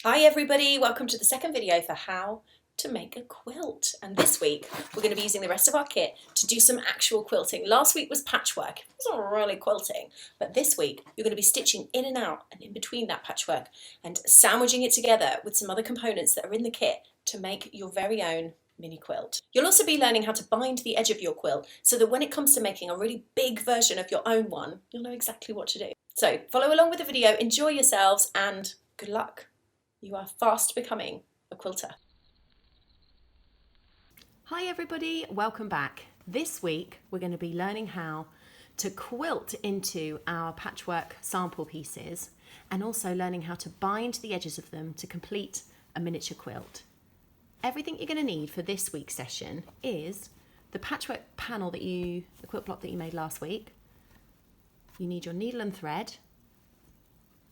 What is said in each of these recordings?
Hi everybody, welcome to the second video for how to make a quilt. And this week we're going to be using the rest of our kit to do some actual quilting. Last week was patchwork, it wasn't really quilting, but this week you're going to be stitching in and out and in between that patchwork and sandwiching it together with some other components that are in the kit to make your very own mini quilt. You'll also be learning how to bind the edge of your quilt so that when it comes to making a really big version of your own one, you'll know exactly what to do. So follow along with the video, enjoy yourselves, and good luck. You are fast becoming a quilter. Hi everybody, welcome back. This week we're going to be learning how to quilt into our patchwork sample pieces and also learning how to bind the edges of them to complete a miniature quilt. Everything you're going to need for this week's session is the patchwork panel the quilt block that you made last week. You need your needle and thread,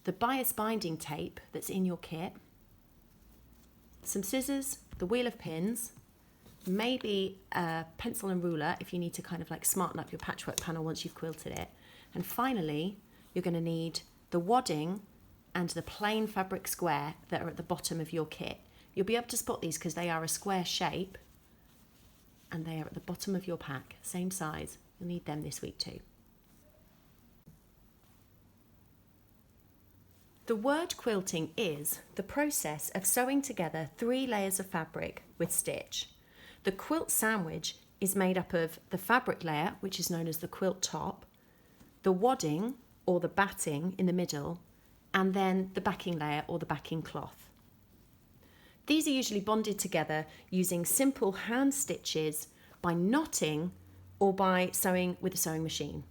the bias binding tape that's in your kit, some scissors, the wheel of pins, maybe a pencil and ruler if you need to kind of like smarten up your patchwork panel once you've quilted it. And finally, you're going to need the wadding and the plain fabric square that are at the bottom of your kit. You'll be able to spot these because they are a square shape and they are at the bottom of your pack, same size. You'll need them this week too. The word quilting is the process of sewing together 3 layers of fabric with stitch. The quilt sandwich is made up of the fabric layer, which is known as the quilt top, the wadding or the batting in the middle, and then the backing layer or the backing cloth. These are usually bonded together using simple hand stitches by knotting or by sewing with a sewing machine.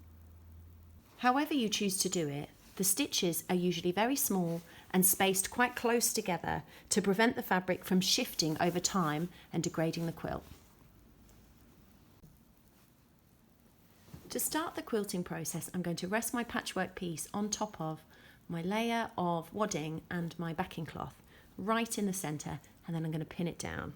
However you choose to do it, the stitches are usually very small and spaced quite close together to prevent the fabric from shifting over time and degrading the quilt. To start the quilting process, I'm going to rest my patchwork piece on top of my layer of wadding and my backing cloth right in the centre, and then I'm going to pin it down.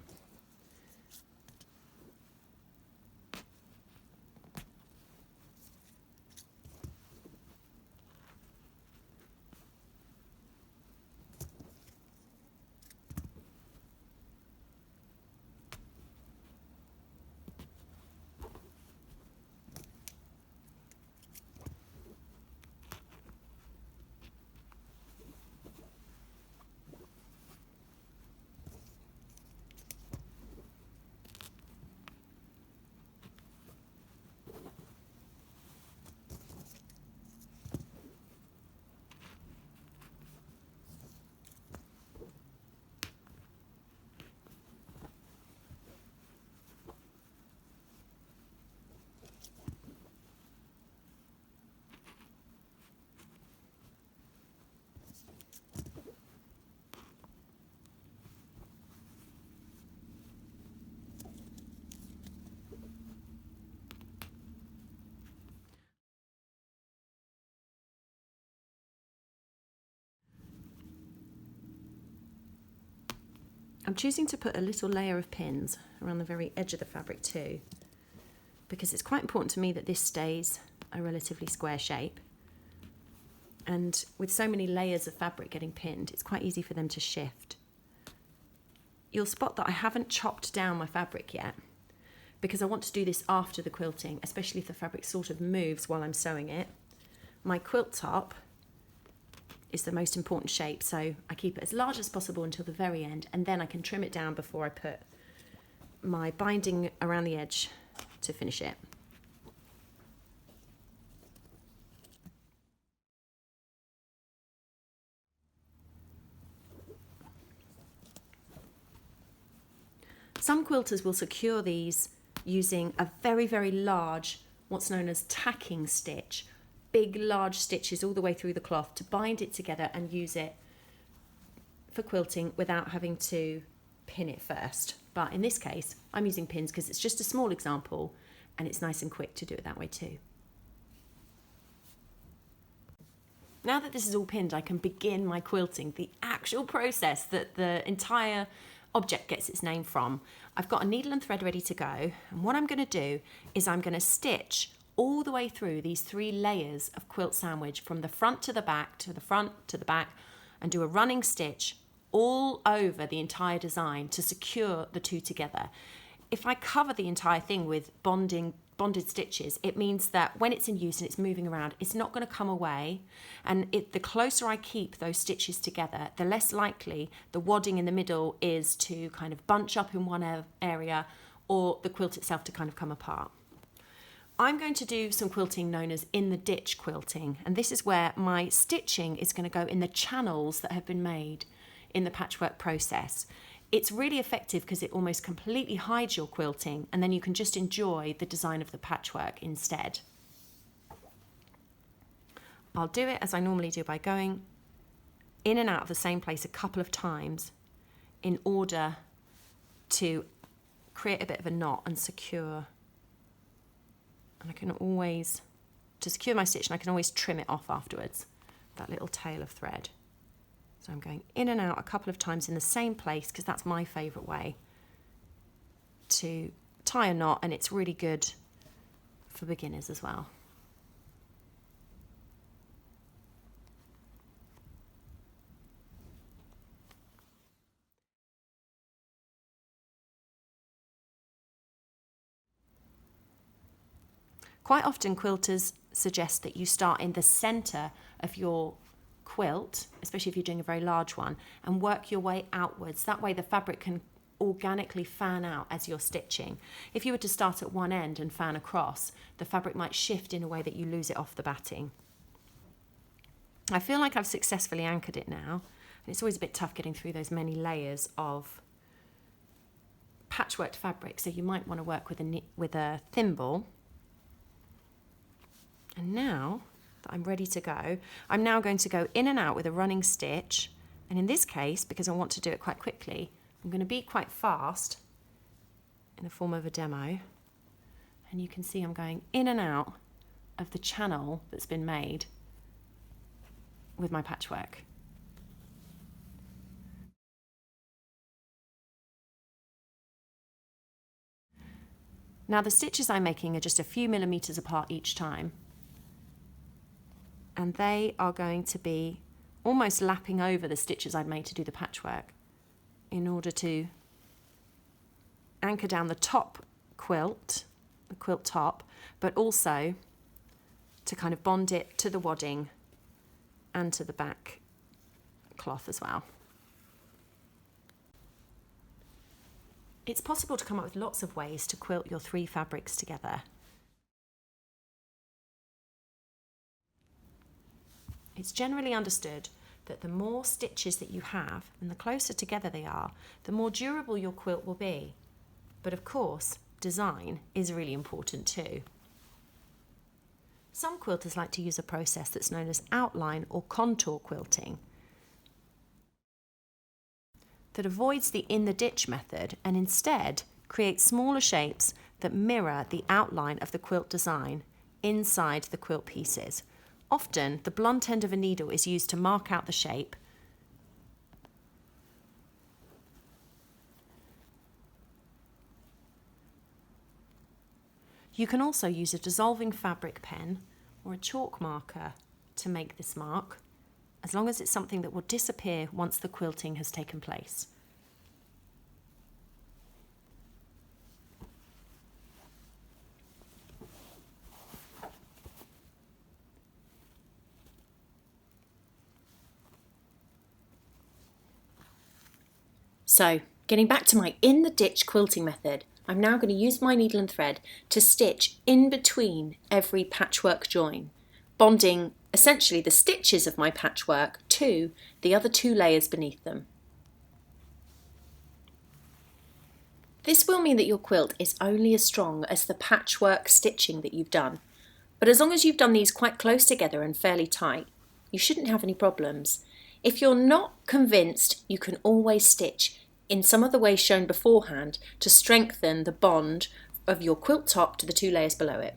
I'm choosing to put a little layer of pins around the very edge of the fabric too, because it's quite important to me that this stays a relatively square shape. And with so many layers of fabric getting pinned, it's quite easy for them to shift. You'll spot that I haven't chopped down my fabric yet, because I want to do this after the quilting, especially if the fabric sort of moves while I'm sewing it. My quilt top is the most important shape, so I keep it as large as possible until the very end, and then I can trim it down before I put my binding around the edge to finish it. Some quilters will secure these using a very, very large, what's known as tacking stitch, big, large stitches all the way through the cloth to bind it together and use it for quilting without having to pin it first. But in this case, I'm using pins because it's just a small example and it's nice and quick to do it that way too. Now that this is all pinned, I can begin my quilting, the actual process that the entire object gets its name from. I've got a needle and thread ready to go, and what I'm going to do is I'm going to stitch all the way through these 3 layers of quilt sandwich from the front to the back, to the front to the back, and do a running stitch all over the entire design to secure the two together. If I cover the entire thing with bonded stitches, it means that when it's in use and it's moving around, it's not going to come away. And the closer I keep those stitches together, the less likely the wadding in the middle is to kind of bunch up in one area or the quilt itself to kind of come apart. I'm going to do some quilting known as in the ditch quilting, and this is where my stitching is going to go in the channels that have been made in the patchwork process. It's really effective because it almost completely hides your quilting, and then you can just enjoy the design of the patchwork instead. I'll do it as I normally do by going in and out of the same place a couple of times in order to create a bit of a knot and secure. And I can always, to secure my stitch, and I can always trim it off afterwards, that little tail of thread. So I'm going in and out a couple of times in the same place because that's my favourite way to tie a knot, and it's really good for beginners as well. Quite often quilters suggest that you start in the centre of your quilt, especially if you're doing a very large one, and work your way outwards. That way the fabric can organically fan out as you're stitching. If you were to start at one end and fan across, the fabric might shift in a way that you lose it off the batting. I feel like I've successfully anchored it now, and it's always a bit tough getting through those many layers of patchworked fabric, so you might want to work with a thimble. And now that I'm ready to go, I'm now going to go in and out with a running stitch. And in this case, because I want to do it quite quickly, I'm going to be quite fast in the form of a demo. And you can see I'm going in and out of the channel that's been made with my patchwork. Now the stitches I'm making are just a few millimetres apart each time. And they are going to be almost lapping over the stitches I'd made to do the patchwork in order to anchor down the top quilt, the quilt top, but also to kind of bond it to the wadding and to the back cloth as well. It's possible to come up with lots of ways to quilt your three fabrics together. It's generally understood that the more stitches that you have and the closer together they are, the more durable your quilt will be. But of course, design is really important too. Some quilters like to use a process that's known as outline or contour quilting that avoids the in the ditch method and instead creates smaller shapes that mirror the outline of the quilt design inside the quilt pieces. Often, the blunt end of a needle is used to mark out the shape. You can also use a dissolving fabric pen or a chalk marker to make this mark, as long as it's something that will disappear once the quilting has taken place. So, getting back to my in the ditch quilting method, I'm now going to use my needle and thread to stitch in between every patchwork join, bonding essentially the stitches of my patchwork to the other two layers beneath them. This will mean that your quilt is only as strong as the patchwork stitching that you've done, but as long as you've done these quite close together and fairly tight, you shouldn't have any problems. If you're not convinced, you can always stitch in some of the ways shown beforehand to strengthen the bond of your quilt top to the two layers below it.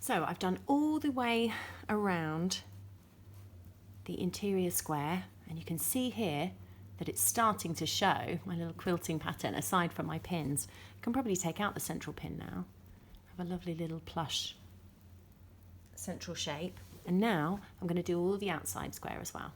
So I've done all the way around the interior square, and you can see here that it's starting to show my little quilting pattern aside from my pins. I can probably take out the central pin now. Have a lovely little plush central shape. And now I'm going to do all the outside square as well.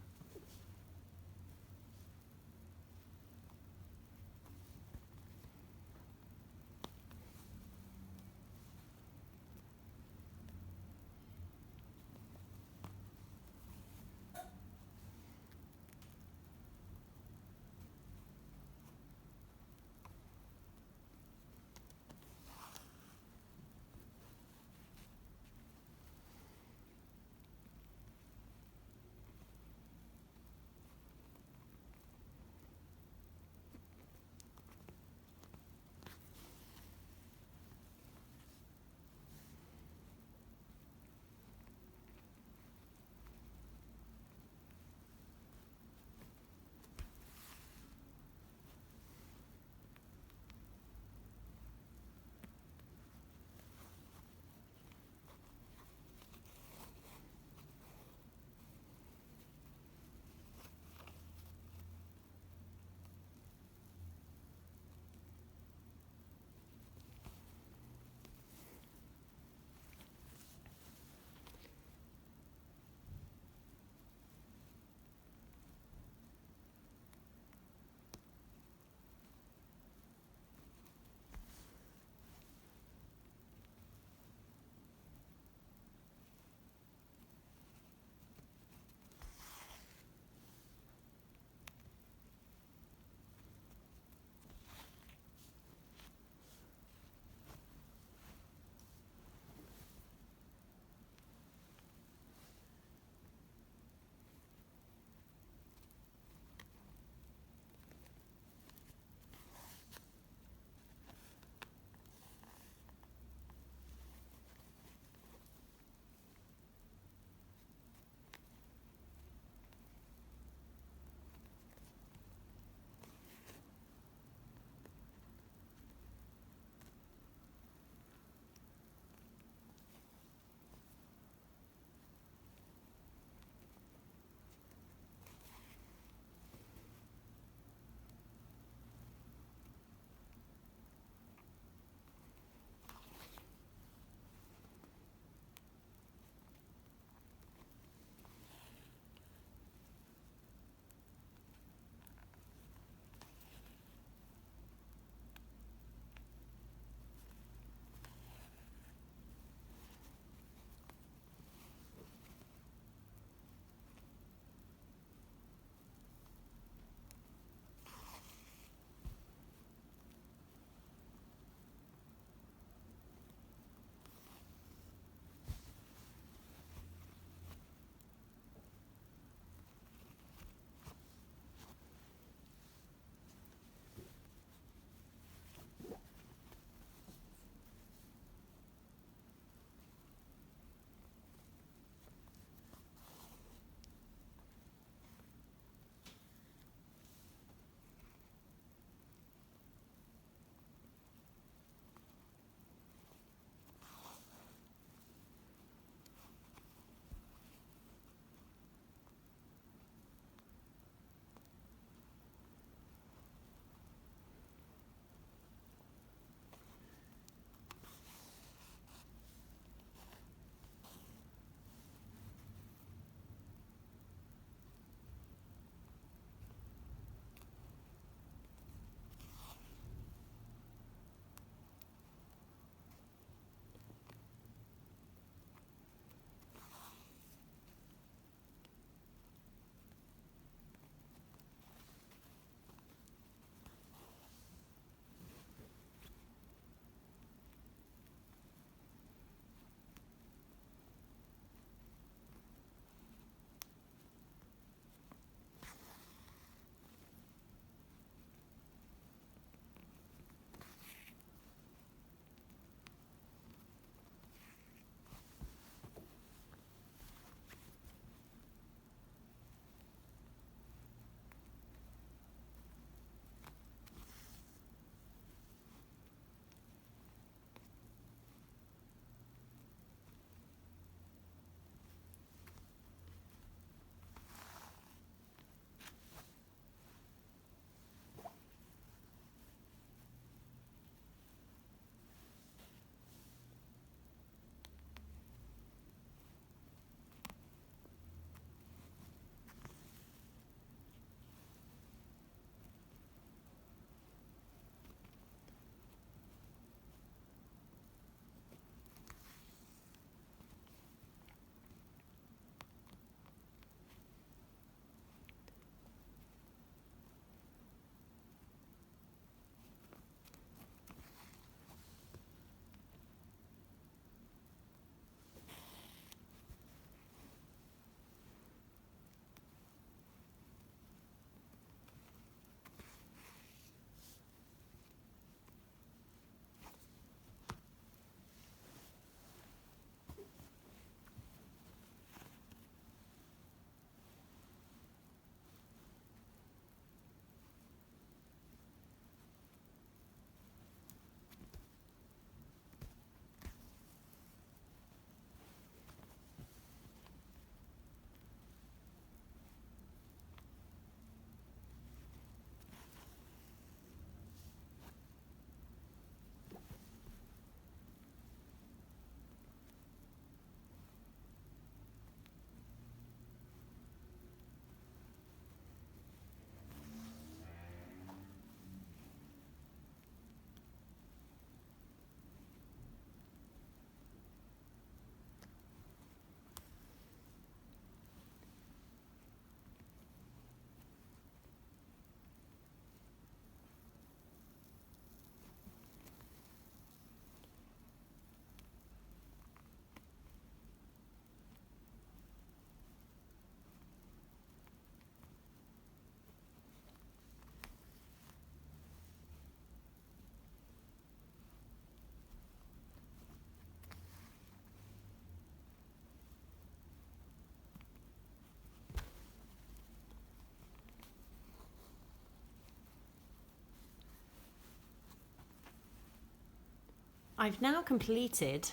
I've now completed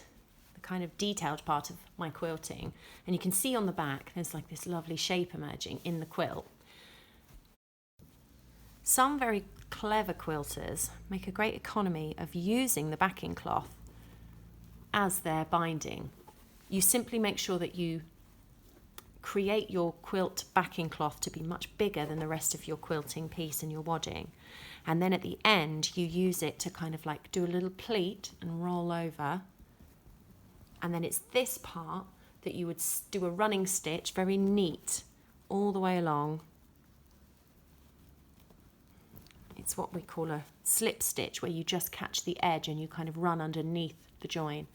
the kind of detailed part of my quilting, and you can see on the back there's like this lovely shape emerging in the quilt. Some very clever quilters make a great economy of using the backing cloth as their binding. You simply make sure that you create your quilt backing cloth to be much bigger than the rest of your quilting piece and your wadding. And then at the end, you use it to kind of like do a little pleat and roll over. And then it's this part that you would do a running stitch, very neat, all the way along. It's what we call a slip stitch, where you just catch the edge and you kind of run underneath the join.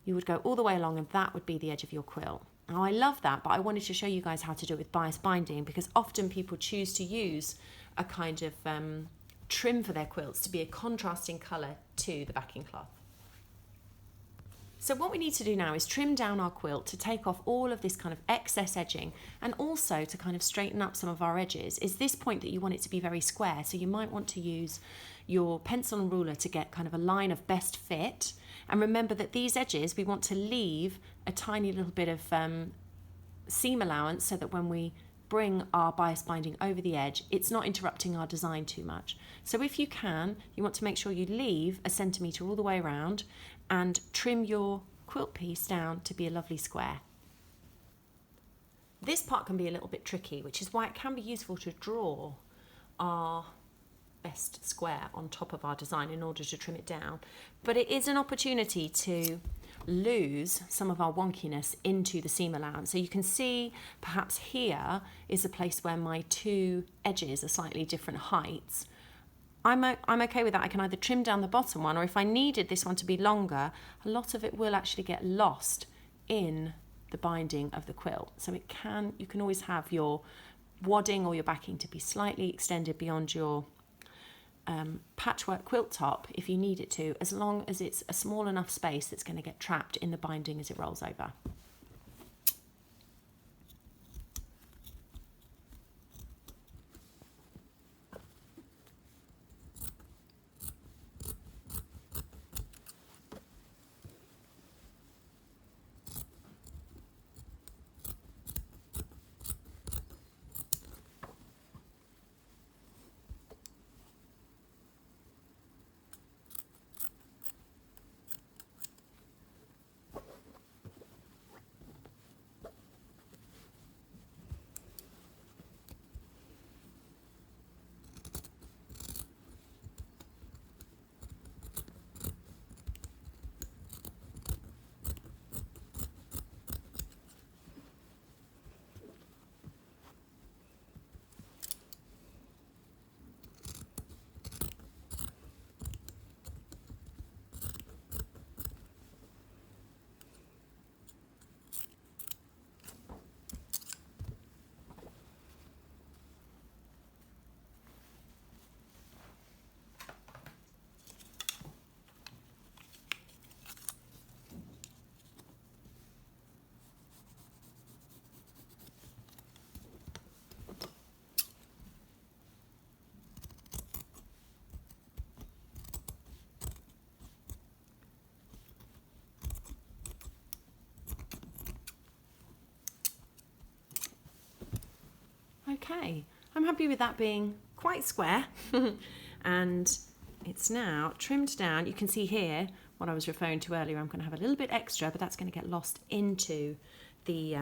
You would go all the way along, and that would be the edge of your quilt. Now, I love that, but I wanted to show you guys how to do it with bias binding, because often people choose to use a kind of trim for their quilts to be a contrasting colour to the backing cloth. So what we need to do now is trim down our quilt to take off all of this kind of excess edging, and also to kind of straighten up some of our edges. Is this point that you want it to be very square, so you might want to use your pencil and ruler to get kind of a line of best fit. And remember that these edges, we want to leave a tiny little bit of seam allowance, so that when we bring our bias binding over the edge, it's not interrupting our design too much. So if you can, you want to make sure you leave a centimetre all the way around and trim your quilt piece down to be a lovely square. This part can be a little bit tricky, which is why it can be useful to draw our best square on top of our design in order to trim it down. But it is an opportunity to lose some of our wonkiness into the seam allowance. So you can see perhaps here is a place where my two edges are slightly different heights. I'm okay with that. I can either trim down the bottom one, or if I needed this one to be longer, a lot of it will actually get lost in the binding of the quilt. So you can always have your wadding or your backing to be slightly extended beyond your patchwork quilt top if you need it to, as long as it's a small enough space that's going to get trapped in the binding as it rolls over. Okay, I'm happy with that being quite square and it's now trimmed down. You can see here what I was referring to earlier. I'm going to have a little bit extra, but that's going to get lost into the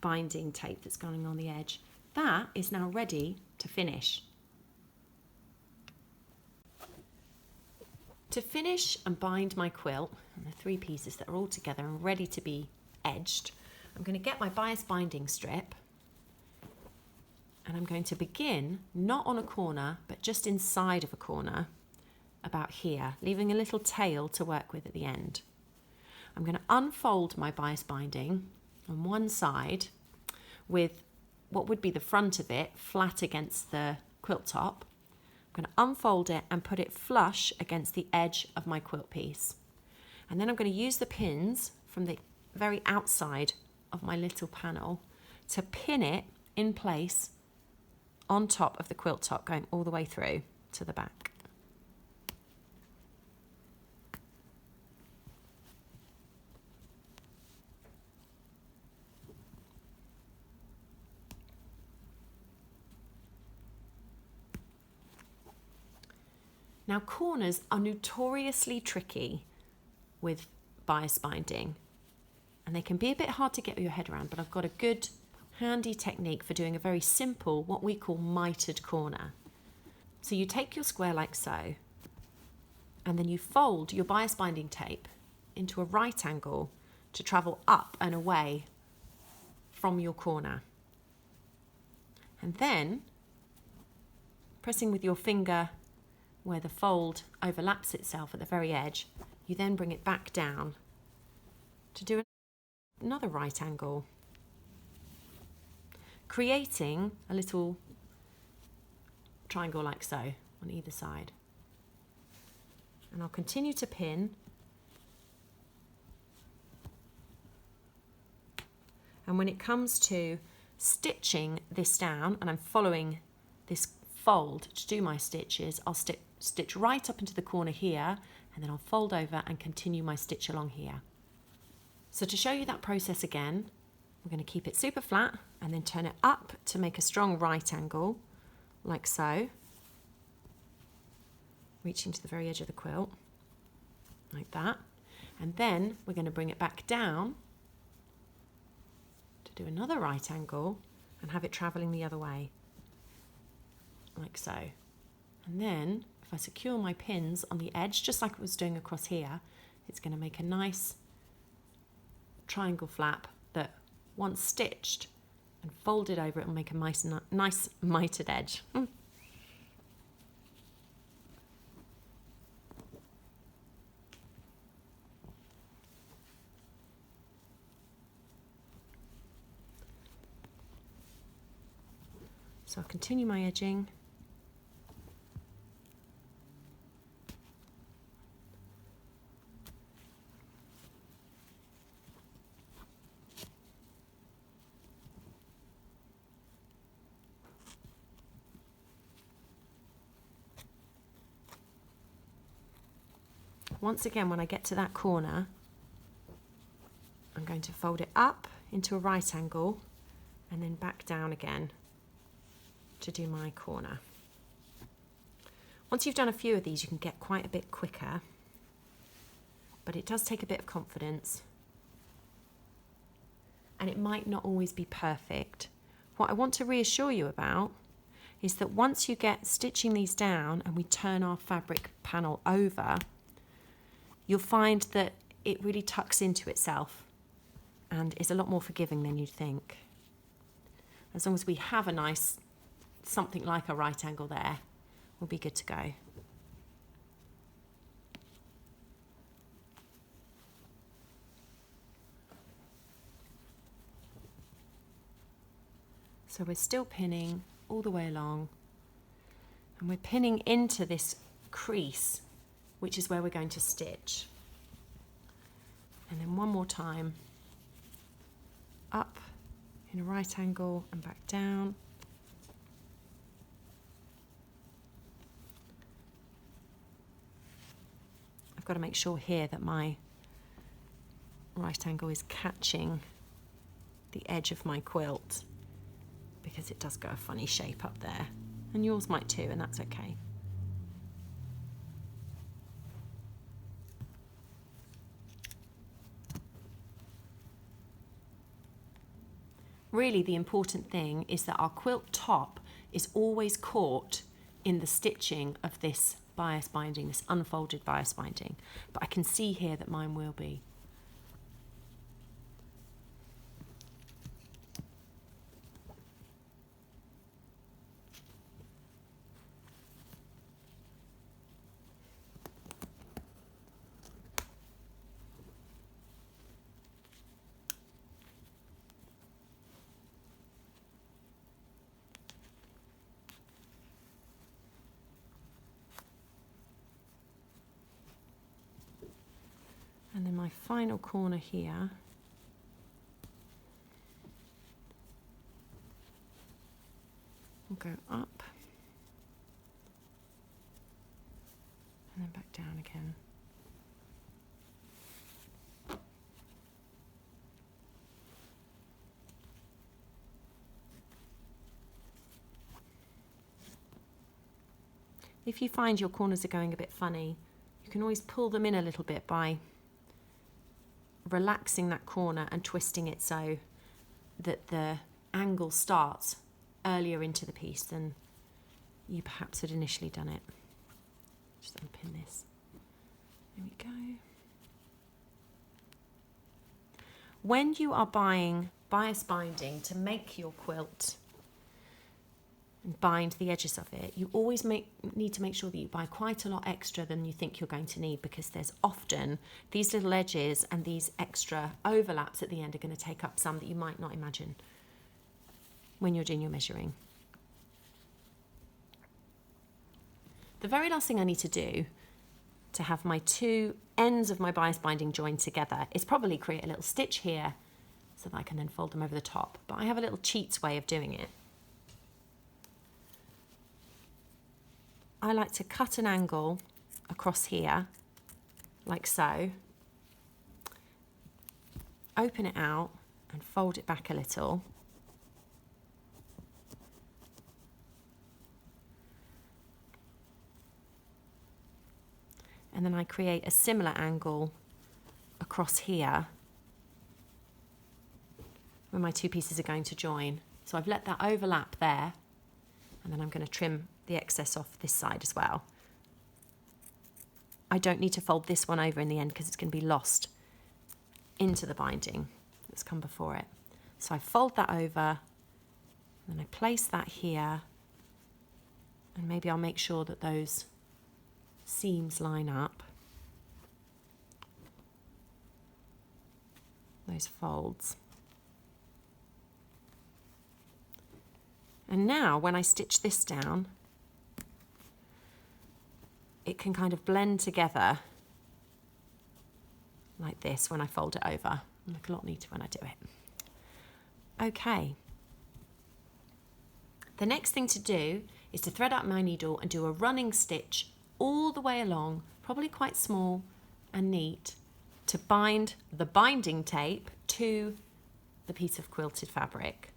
binding tape that's going on the edge. That is now ready to finish. To finish and bind my quilt, and the three pieces that are all together and ready to be edged, I'm going to get my bias binding strip, and I'm going to begin not on a corner, but just inside of a corner, about here, leaving a little tail to work with at the end. I'm going to unfold my bias binding on one side with what would be the front of it flat against the quilt top. I'm going to unfold it and put it flush against the edge of my quilt piece. And then I'm going to use the pins from the very outside of my little panel to pin it in place on top of the quilt top, going all the way through to the back. Now, corners are notoriously tricky with bias binding, and they can be a bit hard to get your head around, but I've got a good handy technique for doing a very simple, what we call mitered corner. So you take your square like so, and then you fold your bias binding tape into a right angle to travel up and away from your corner. And then, pressing with your finger where the fold overlaps itself at the very edge, you then bring it back down to do another right angle, creating a little triangle like so on either side. And I'll continue to pin. And when it comes to stitching this down, and I'm following this fold to do my stitches, I'll stitch right up into the corner here, and then I'll fold over and continue my stitch along here. So to show you that process again, we're going to keep it super flat and then turn it up to make a strong right angle, like so, reaching to the very edge of the quilt, like that. And then we're going to bring it back down to do another right angle and have it travelling the other way, like so. And then if I secure my pins on the edge, just like I was doing across here, it's going to make a nice triangle flap that, once stitched and folded over, it will make a nice mitered edge. So I'll continue my edging. Once again, when I get to that corner, I'm going to fold it up into a right angle and then back down again to do my corner. Once you've done a few of these, you can get quite a bit quicker, but it does take a bit of confidence, and it might not always be perfect. What I want to reassure you about is that once you get stitching these down and we turn our fabric panel over, you'll find that it really tucks into itself and is a lot more forgiving than you'd think. As long as we have a nice, something like a right angle there, we'll be good to go. So we're still pinning all the way along, and we're pinning into this crease, which is where we're going to stitch. And then one more time, up in a right angle and back down. I've got to make sure here that my right angle is catching the edge of my quilt, because it does go a funny shape up there, and yours might too, and that's okay. Really, the important thing is that our quilt top is always caught in the stitching of this bias binding, this unfolded bias binding, but I can see here that mine will be. And then my final corner here, will go up and then back down again. If you find your corners are going a bit funny, you can always pull them in a little bit by relaxing that corner and twisting it so that the angle starts earlier into the piece than you perhaps had initially done it. Just unpin this. There we go. When you are buying bias binding to make your quilt and bind the edges of it, you always need to make sure that you buy quite a lot extra than you think you're going to need, because there's often these little edges and these extra overlaps at the end are going to take up some that you might not imagine when you're doing your measuring. The very last thing I need to do to have my two ends of my bias binding joined together is probably create a little stitch here so that I can then fold them over the top. But I have a little cheats way of doing it. I like to cut an angle across here, like so, open it out and fold it back a little. And then I create a similar angle across here where my two pieces are going to join. So I've let that overlap there, and then I'm going to trim the excess off this side as well. I don't need to fold this one over in the end because it's going to be lost into the binding that's come before it. So I fold that over, and then I place that here, and maybe I'll make sure that those seams line up, those folds. And now when I stitch this down, it can kind of blend together like this when I fold it over. It'll look a lot neater when I do it. Okay. The next thing to do is to thread out my needle and do a running stitch all the way along, probably quite small and neat, to bind the binding tape to the piece of quilted fabric.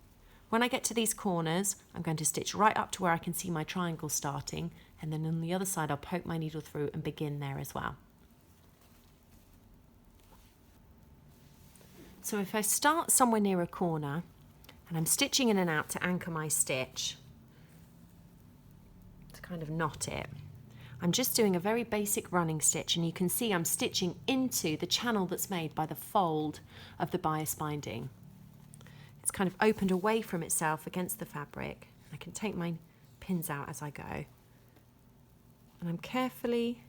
When I get to these corners, I'm going to stitch right up to where I can see my triangle starting, and then on the other side I'll poke my needle through and begin there as well. So if I start somewhere near a corner and I'm stitching in and out to anchor my stitch, to kind of knot it, I'm just doing a very basic running stitch, and you can see I'm stitching into the channel that's made by the fold of the bias binding. It's kind of opened away from itself against the fabric. I can take my pins out as I go. And I'm carefully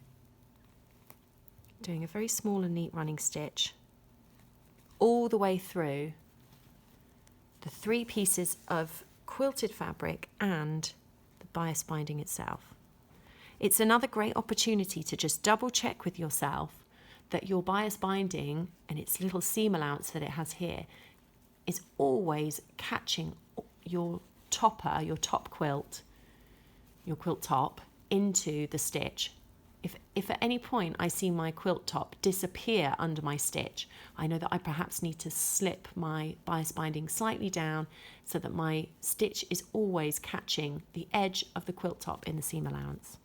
doing a very small and neat running stitch all the way through the three pieces of quilted fabric and the bias binding itself. It's another great opportunity to just double check with yourself that your bias binding and its little seam allowance that it has here is always catching your topper, your top quilt, your quilt top into the stitch. If at any point I see my quilt top disappear under my stitch, I know that I perhaps need to slip my bias binding slightly down so that my stitch is always catching the edge of the quilt top in the seam allowance.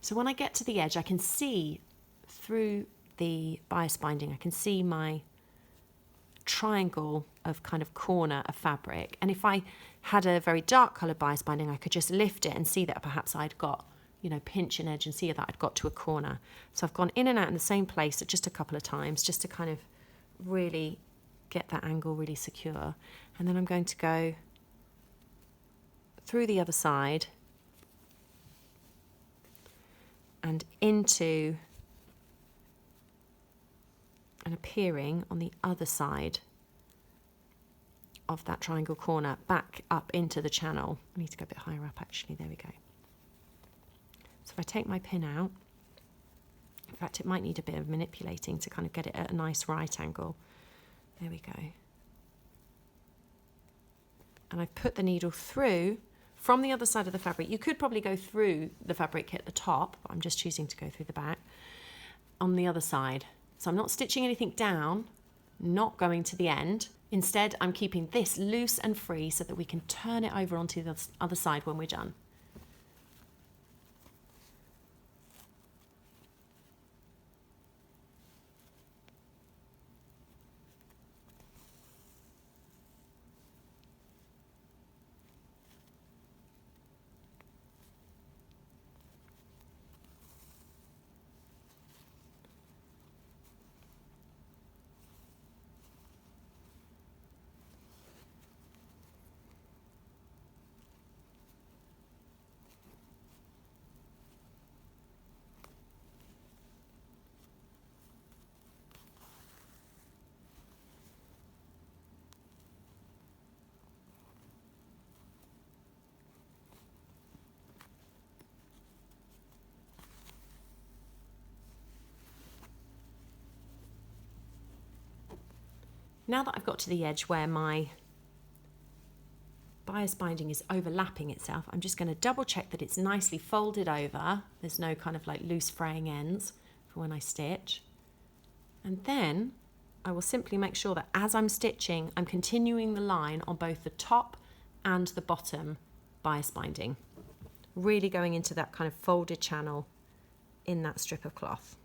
So when I get to the edge, I can see through the bias binding, I can see my triangle of kind of corner of fabric. And if I had a very dark coloured bias binding, I could just lift it and see that perhaps I'd got, pinch an edge and see that I'd got to a corner. So I've gone in and out in the same place just a couple of times, just to kind of really get that angle really secure. And then I'm going to go through the other side and into and appearing on the other side of that triangle corner, back up into the channel. I need to go a bit higher up actually, there we go. So if I take my pin out, in fact it might need a bit of manipulating to kind of get it at a nice right angle. There we go. And I've put the needle through from the other side of the fabric. You could probably go through the fabric at the top, but I'm just choosing to go through the back on the other side. So I'm not stitching anything down, not going to the end. Instead, I'm keeping this loose and free so that we can turn it over onto the other side when we're done. Now that I've got to the edge where my bias binding is overlapping itself, I'm just going to double check that it's nicely folded over. There's no kind of like loose fraying ends for when I stitch. And then I will simply make sure that as I'm stitching, I'm continuing the line on both the top and the bottom bias binding, really going into that kind of folded channel in that strip of cloth.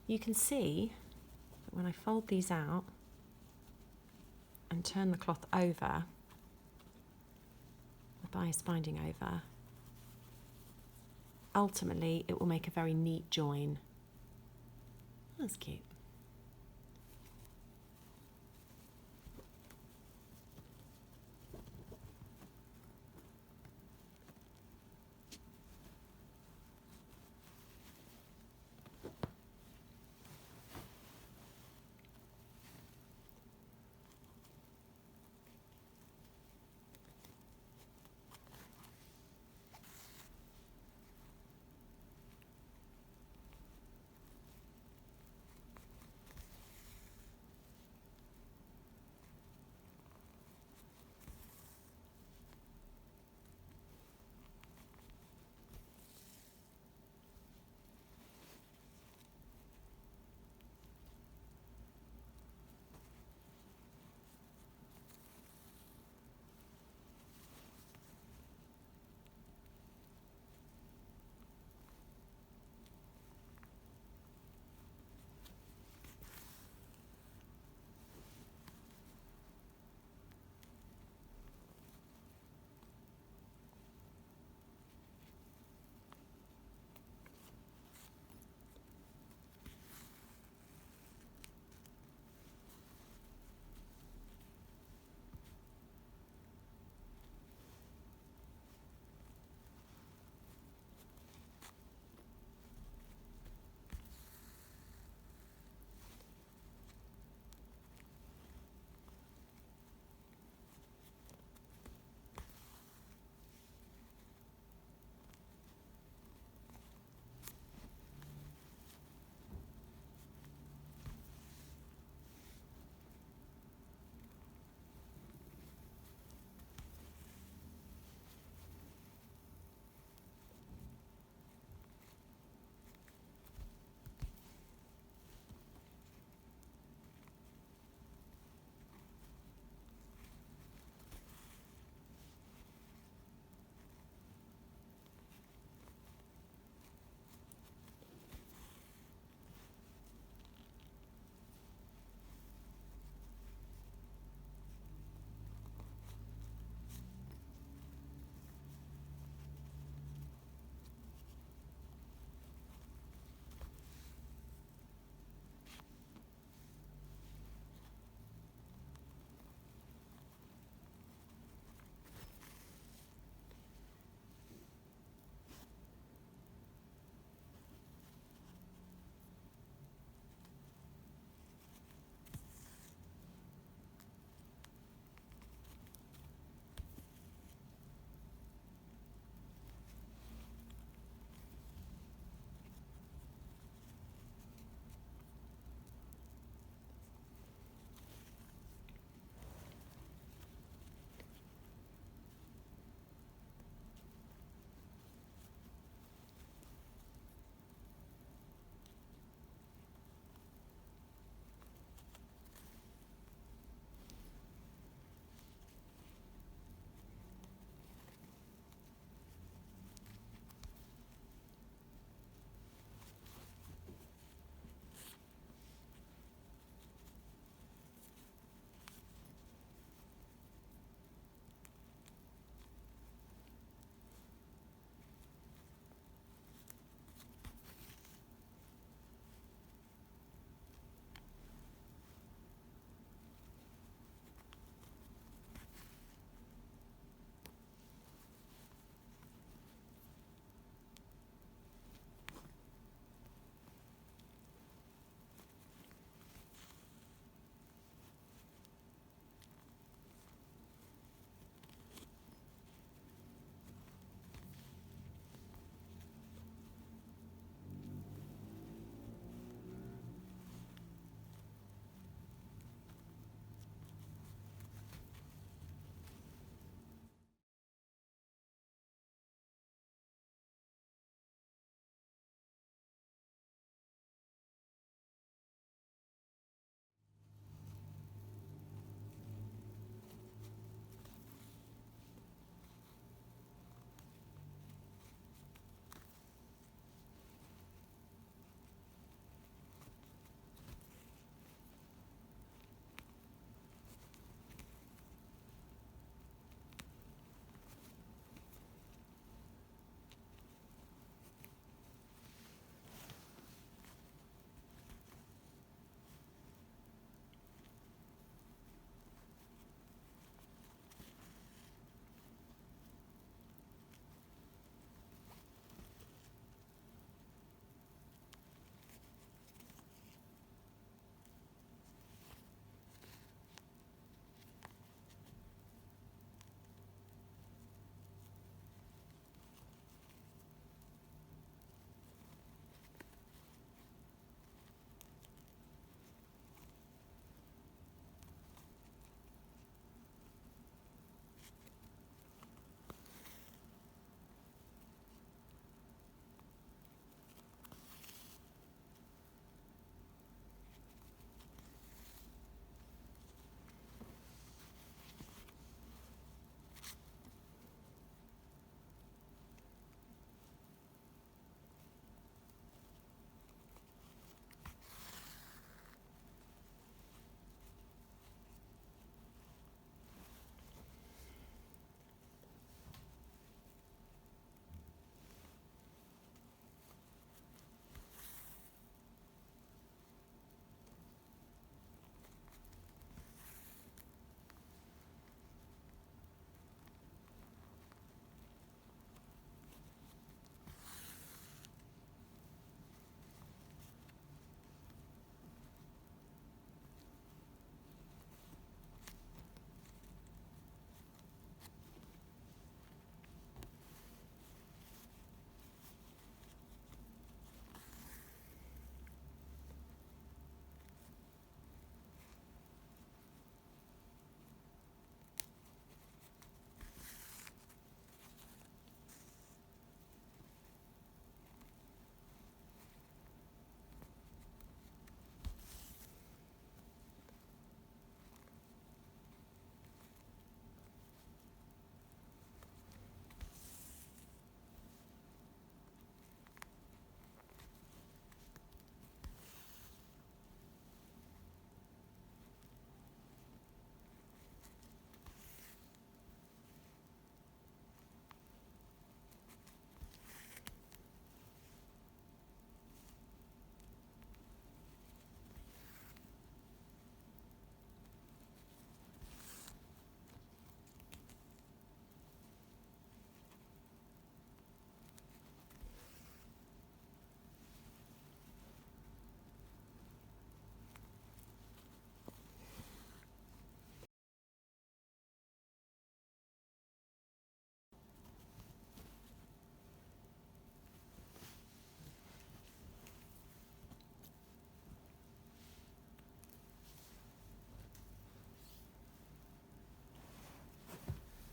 You can see that when I fold these out and turn the cloth over, the bias binding over, ultimately it will make a very neat join. That's cute.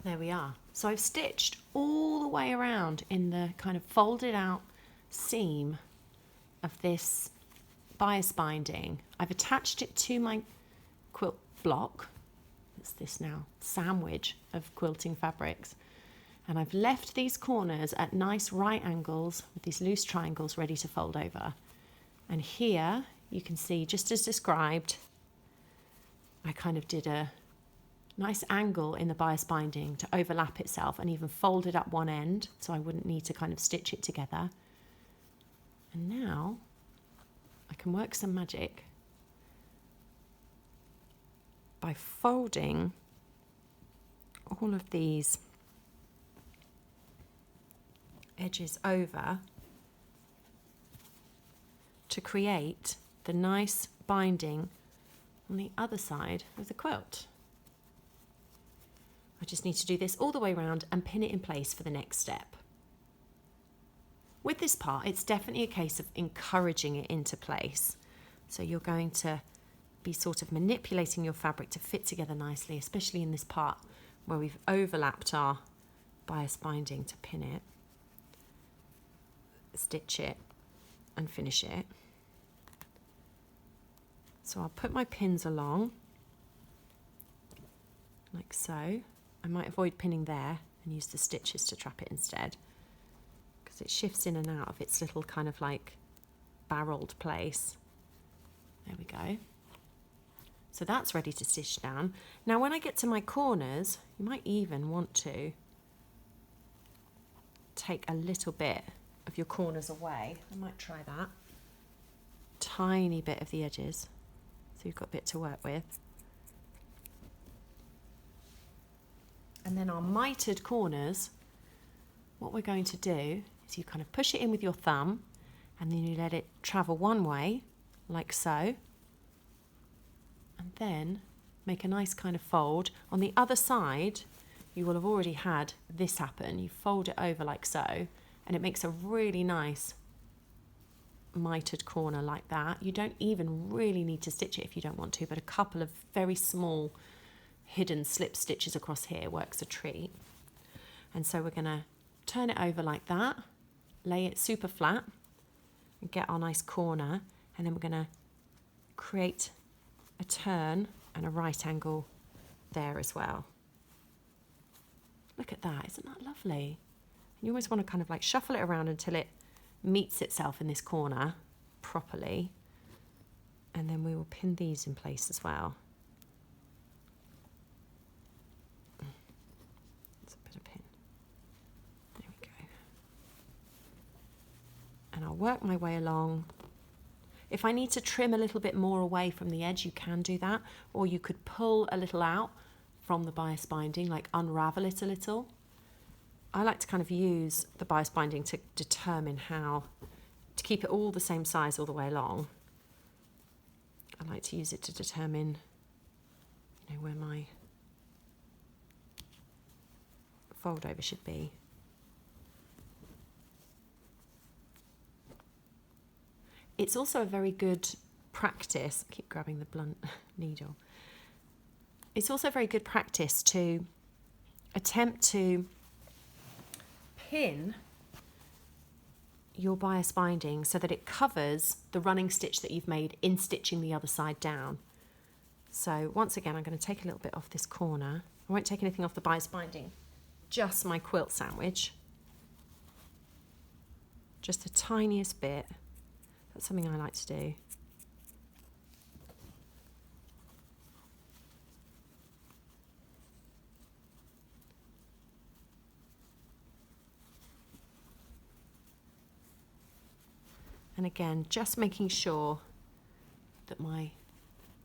There we are. So I've stitched all the way around in the kind of folded out seam of this bias binding. I've attached it to my quilt block. It's this now sandwich of quilting fabrics. And I've left these corners at nice right angles with these loose triangles ready to fold over. And here you can see, just as described, I kind of did a nice angle in the bias binding to overlap itself and even folded up one end so I wouldn't need to kind of stitch it together. And now I can work some magic by folding all of these edges over to create the nice binding on the other side of the quilt. I just need to do this all the way around and pin it in place for the next step. With this part, it's definitely a case of encouraging it into place. So you're going to be sort of manipulating your fabric to fit together nicely, especially in this part where we've overlapped our bias binding to pin it, stitch it and finish it. So I'll put my pins along like so. I might avoid pinning there and use the stitches to trap it instead, because it shifts in and out of its little kind of like barreled place. There we go. So that's ready to stitch down. Now when I get to my corners, you might even want to take a little bit of your corners away. I might try that. Tiny bit of the edges, so you've got a bit to work with. And then our mitered corners, what we're going to do is you kind of push it in with your thumb and then you let it travel one way, like so. And then make a nice kind of fold. On the other side, you will have already had this happen. You fold it over like so, and it makes a really nice mitered corner like that. You don't even really need to stitch it if you don't want to, but a couple of very small hidden slip stitches across here works a treat. And so we're going to turn it over like that, lay it super flat and get our nice corner, and then we're going to create a turn and a right angle there as well. Look at that, isn't that lovely? And you always want to kind of like shuffle it around until it meets itself in this corner properly, and then we will pin these in place as well. And I'll work my way along. If I need to trim a little bit more away from the edge, you can do that, or you could pull a little out from the bias binding, like unravel it a little. I like to kind of use the bias binding to determine how to keep it all the same size all the way along. I like to use it to determine, you know, where my fold over should be. It's also a very good practice, I keep grabbing the blunt needle. It's also a very good practice to attempt to pin your bias binding so that it covers the running stitch that you've made in stitching the other side down. So once again, I'm going to take a little bit off this corner. I won't take anything off the bias binding, just my quilt sandwich. Just the tiniest bit. That's something I like to do. And again, just making sure that my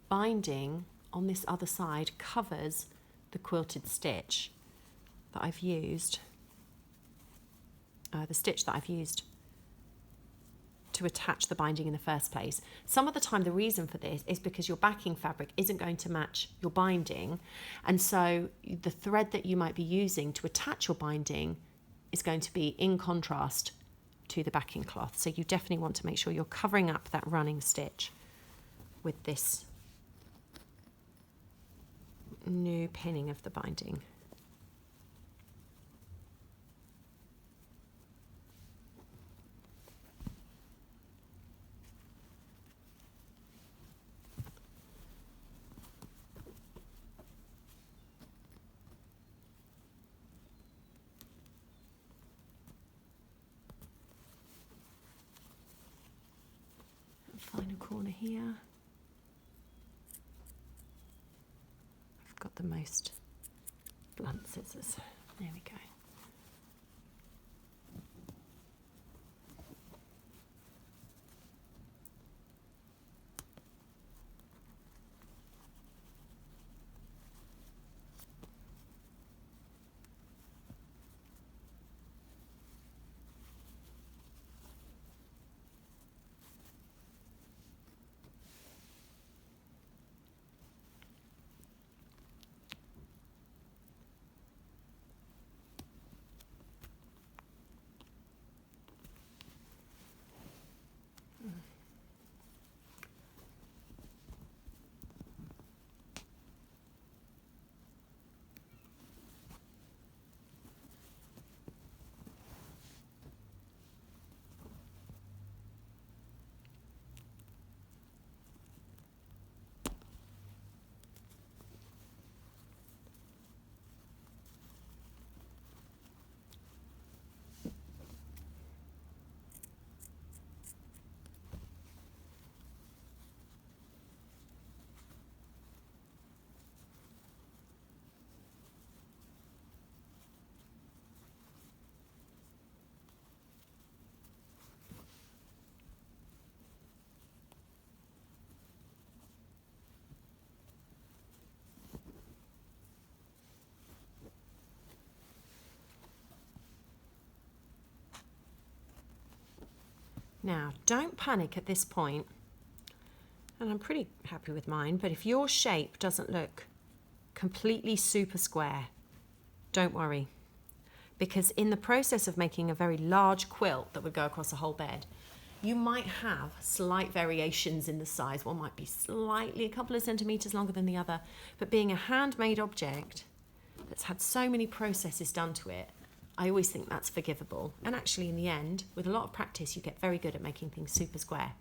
binding on this other side covers the quilted stitch that I've used, the stitch that I've used to attach the binding in the first place. Some of the time the reason for this is because your backing fabric isn't going to match your binding, and so the thread that you might be using to attach your binding is going to be in contrast to the backing cloth. So you definitely want to make sure you're covering up that running stitch with this new pinning of the binding. final corner here. I've got the most blunt scissors. There we go. Now, don't panic at this point, and I'm pretty happy with mine, but if your shape doesn't look completely super square, don't worry, because in the process of making a very large quilt that would go across a whole bed, you might have slight variations in the size. One might be slightly a couple of centimetres longer than the other, but being a handmade object that's had so many processes done to it, I always think that's forgivable. And actually in the end, with a lot of practice, you get very good at making things super square.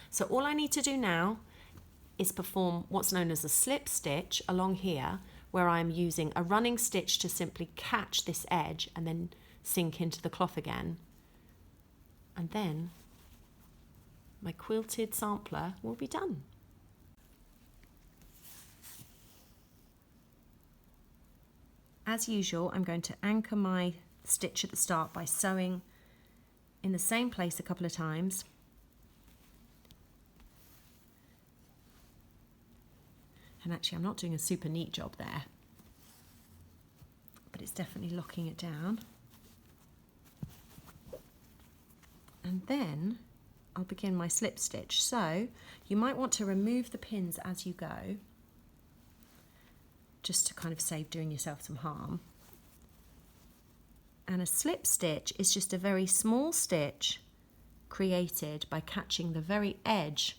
So all I need to do now is perform what's known as a slip stitch along here, where I'm using a running stitch to simply catch this edge and then sink into the cloth again. And then my quilted sampler will be done. As usual, I'm going to anchor my stitch at the start by sewing in the same place a couple of times. And actually I'm not doing a super neat job there, but it's definitely locking it down. And then I'll begin my slip stitch. So you might want to remove the pins as you go, just to kind of save doing yourself some harm. And a slip stitch is just a very small stitch created by catching the very edge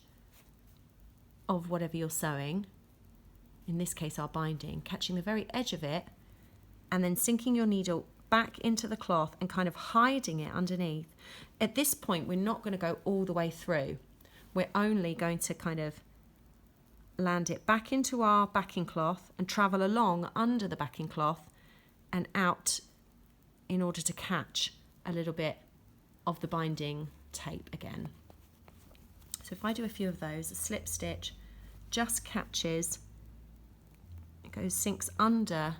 of whatever you're sewing, in this case our binding, catching the very edge of it and then sinking your needle back into the cloth and kind of hiding it underneath. At this point we're not going to go all the way through, we're only going to kind of land it back into our backing cloth and travel along under the backing cloth and out in order to catch a little bit of the binding tape again. So if I do a few of those, a slip stitch just catches, it goes, sinks under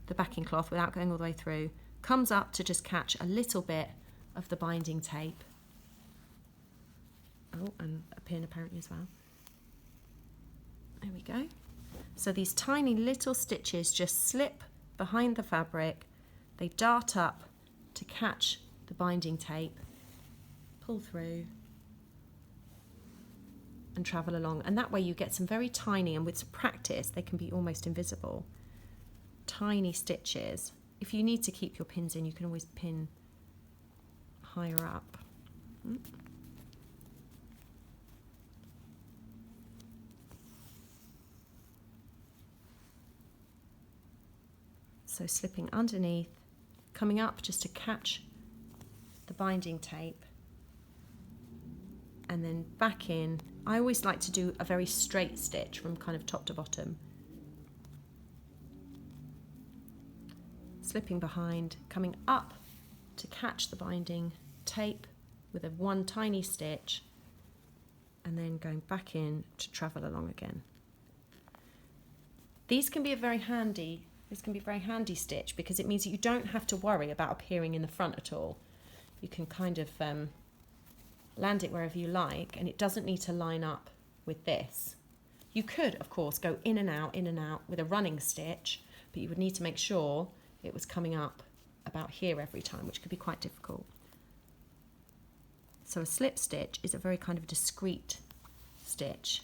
the backing cloth without going all the way through, comes up to just catch a little bit of the binding tape. Oh, and a pin apparently as well. There we go. So these tiny little stitches just slip behind the fabric, they dart up to catch the binding tape, pull through and travel along, and that way you get some very tiny, and with some practice they can be almost invisible, tiny stitches. If you need to keep your pins in, you can always pin higher up. So slipping underneath, coming up just to catch the binding tape, and then back in. I always like to do a very straight stitch from kind of top to bottom. Slipping behind, coming up to catch the binding tape with one tiny stitch, and then going back in to travel along again. These can be a very handy, stitch because it means that you don't have to worry about appearing in the front at all. You can kind of land it wherever you like, and it doesn't need to line up with this. You could, of course, go in and out with a running stitch, but you would need to make sure it was coming up about here every time, which could be quite difficult. So a slip stitch is a very kind of discreet stitch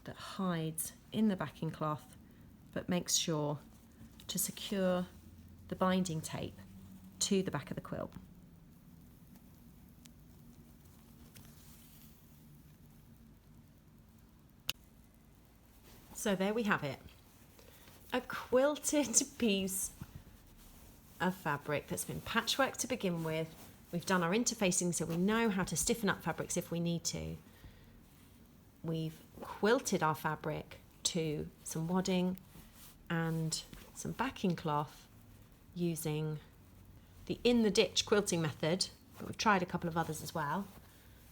that hides in the backing cloth but makes sure to secure the binding tape to the back of the quilt. So there we have it, a quilted piece of fabric that's been patchwork to begin with. We've done our interfacing so we know how to stiffen up fabrics if we need to. We've quilted our fabric to some wadding and some backing cloth using the in the ditch quilting method, but we've tried a couple of others as well.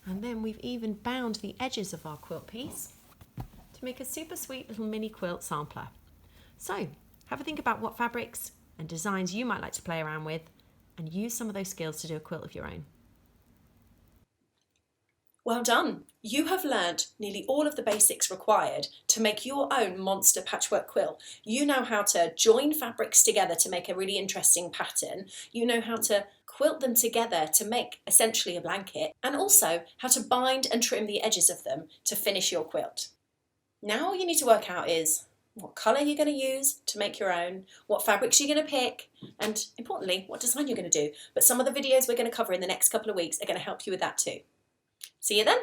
And then we've even bound the edges of our quilt piece to make a super sweet little mini quilt sampler. So have a think about what fabrics and designs you might like to play around with and use some of those skills to do a quilt of your own. Well done! You have learnt nearly all of the basics required to make your own monster patchwork quilt. You know how to join fabrics together to make a really interesting pattern. You know how to quilt them together to make essentially a blanket, and also how to bind and trim the edges of them to finish your quilt. Now all you need to work out is what colour you're going to use to make your own, what fabrics you're going to pick, and importantly, what design you're going to do. But some of the videos we're going to cover in the next couple of weeks are going to help you with that too. See you then!